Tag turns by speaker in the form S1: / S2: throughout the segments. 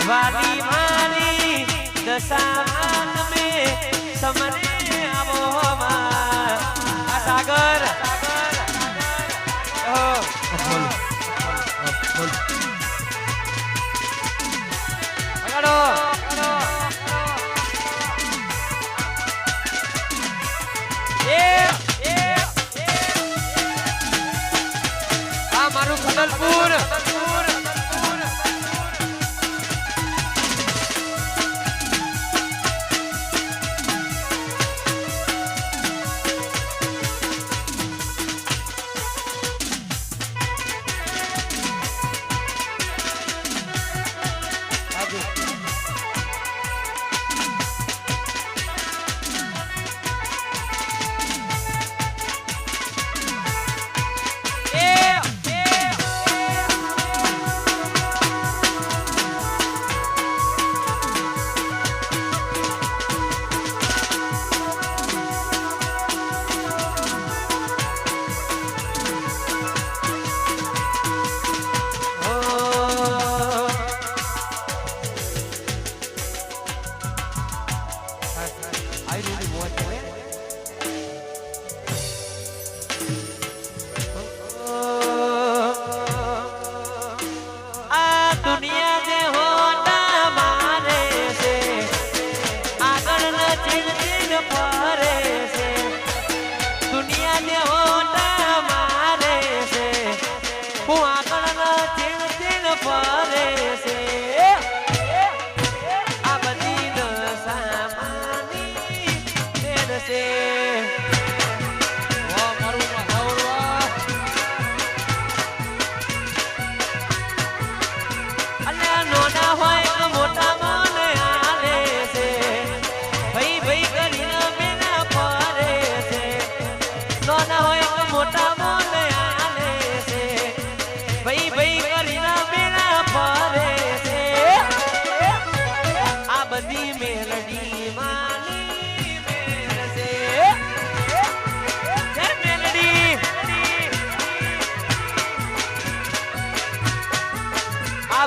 S1: વાલી મારી દશામાન में સમરે આવો આ સાગર આ મારું ખડલપુર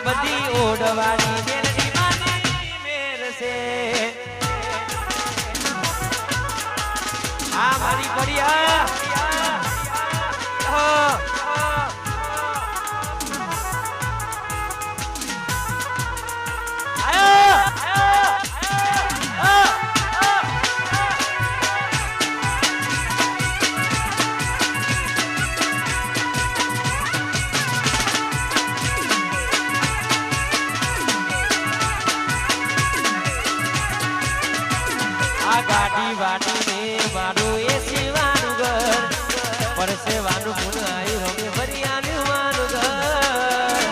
S1: બધી ઓડવાની મેલડી માની મેર છે આ મારી પડિયા ગાડી વાડી ને મારું એ શિવાનું ઘર પરસેવાનું ફૂલ આવ્યું હવે ભરિયાનું મારું ઘર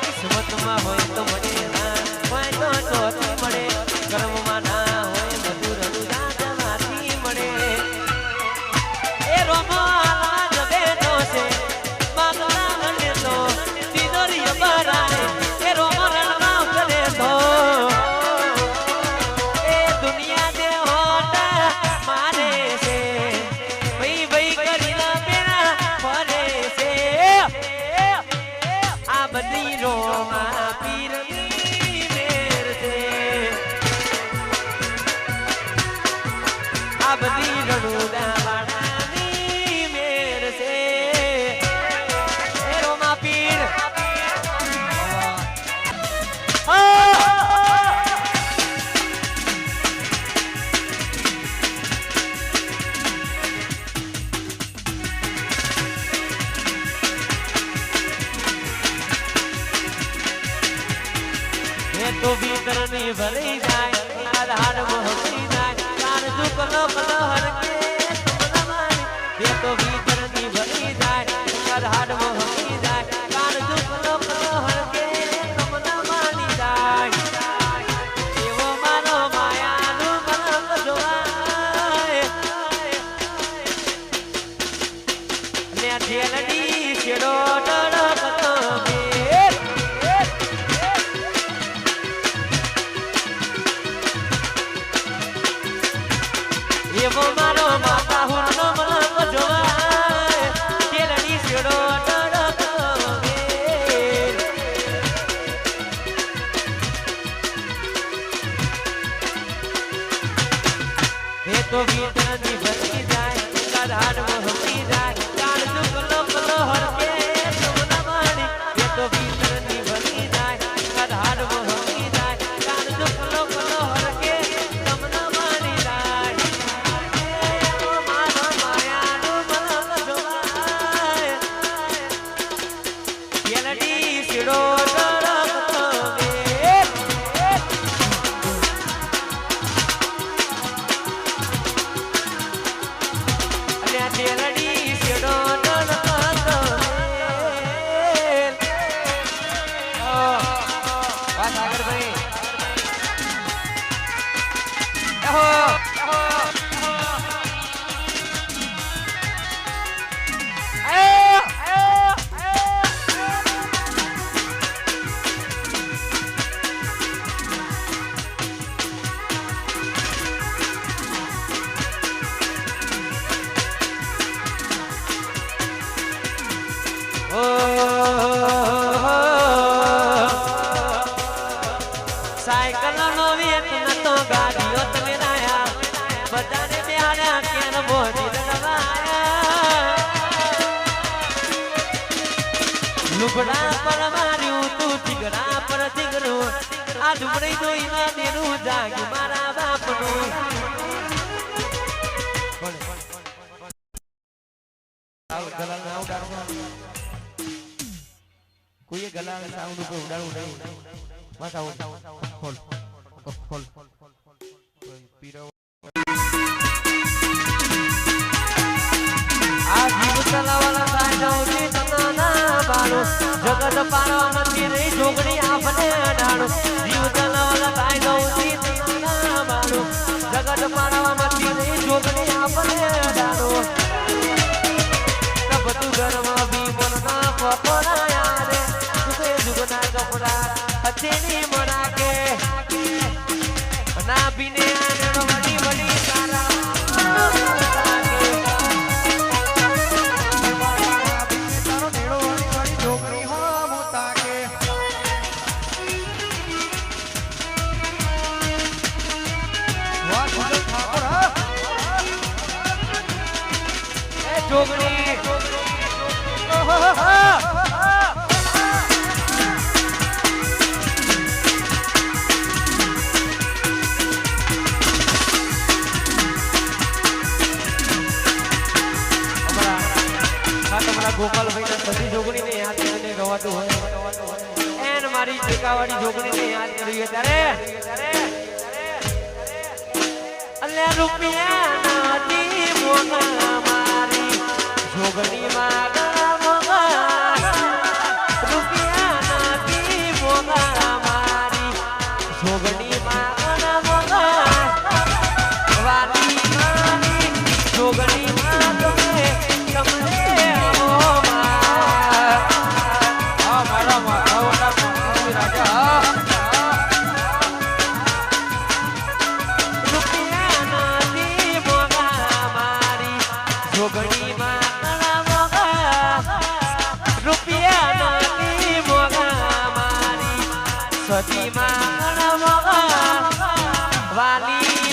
S1: કિસ્મતમાં હોય તો મળે ના હોય તો ચોથી મળે કર્મમાં ના હોય બધું રડું દાદામાંથી મળે એ રોમો આલા જગે તો છે માગલા મને તો દીદોરી બરાય એ રોમો રણવા કરે તો तो भीतर में भरी जाए आधार मोहब्बती जाए कान जो कलो कलो हर के ये तो भीतर में भरी जाए आधार मोहब्बती जाए कान जो कलो कलो हर के कमला मानी जाए તો ભીતરની ભરતી જાય કધાડ મોહતી જાય કાળજુ કલો કલો હરકે તમને માણી એ તો ભીતરની ભરતી જાય કધાડ મોહતી જાય કાળજુ કલો કલો હરકે તમને માણી જાય મારો માયાનો મન જોવાય કેલડી શીડો સાયકલ નો વેત નતો ગાડીઓ તમે રાયા બધાને બેહાડ્યા કેન મોજી દબાયા લુગડા પર માર્યું તું ઠીકડા પર ઠીકરું આ ડુબડી જોઈ ના દેનું જાગ્યું મારા બાપનું કોઈએ ગલા સાઉન્ડ ઉપર ઉડાડવું નહીં બસ આવો ખોલ ખોલ પીરો આ જીવ ચલાવવાના સાઈડોથી તના બાળો જગત પારવા નથી રહી જોગણી આપને ડાળો જીવ ચલાવવાના સાઈડોથી તના બાળો જગત પારવા નથી રહી જોગણી આપને ડાળો બધું ઘરમાં બી મનના પકોડા યારે સુખે જુગના કપડા હથેની મના કે ના બીને આનેડો વડી વડી સારા તારો નેડો વડી વડી છોકરી હો મોતા કે વાહ સુંદર ઠાકોર હા એ જોગણી ગોપાલ ભાઈ બધી જોગણી ને યાદ કરીને ગવાતું હોય એન મારી ટેકાવાળી જોગણી ને યાદ કરીએ ત્યારે અલ્લે રૂપિયા નથી મોગા મારી જોગણી માં ગળા મોગા રૂપિયા નથી મોગા મારી જોગણી માં ગળા મોગા વાલી મારી જોગણી માં તમે સતી માં વાલી